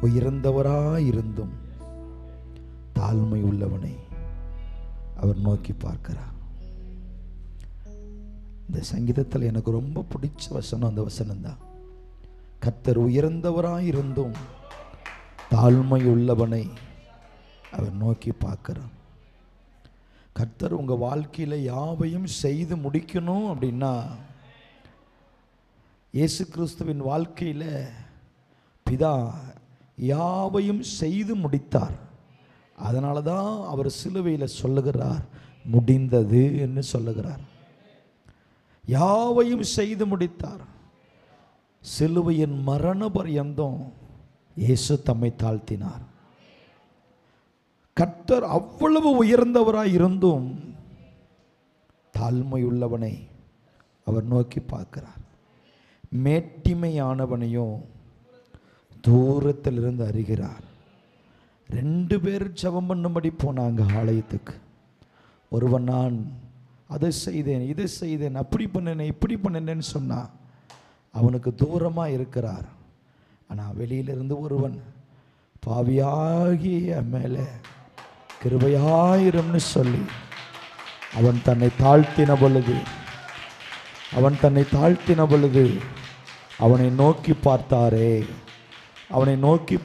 உயர்ந்தவராயிருந்தும் தாழ்மை உள்ளவனை அவர் நோக்கி பார்க்கிறார். இந்த சங்கீதத்தில் எனக்கு ரொம்ப பிடிச்ச வசனம் அந்த வசனம் தான். கர்த்தர் உயர்ந்தவராயிருந்தும் தாழ்மை உள்ளவனை அவர் நோக்கி பார்க்கிறார். கர்த்தர் உங்க வாழ்க்கையில யாவையும் செய்து முடிக்கணும் அப்படின்னா, இயேசு கிறிஸ்துவின் வாழ்க்கையில பிதா யாவையும் செய்து முடித்தார். அதனால தான் அவர் சிலுவையில் சொல்லுகிறார், முடிந்தது என்று சொல்லுகிறார். யாவையும் செய்து முடித்தார். சிலுவையின் மரண பரியந்தம் இயேசு தம்மை தாழ்த்தினார். கர்த்தர் அவ்வளவு உயர்ந்தவராய் இருந்தும் தாழ்மையுள்ளவனை அவர் நோக்கி பார்க்கிறார். மேட்டிமையானவனையும் தூரத்திலிருந்து அறிகிறார். 2 பேர் ஜெபம் பண்ணும்படி போனாங்க ஆலயத்துக்கு. ஒருவன் நான் அதை செய்தேன், இதை செய்தேன், அப்படி பண்ணினேன், இப்படி பண்ணினேன்னு சொன்னா அவனுக்கு தூரமாக இருக்கிறார். ஆனால் வெளியிலிருந்து ஒருவன் பாவியாகிய மேலே கிருபையாயிரம்னு சொல்லி அவன் தன்னை தாழ்த்தின பொழுது அவனை நோக்கி பார்த்தாரே, அவனை நோக்கி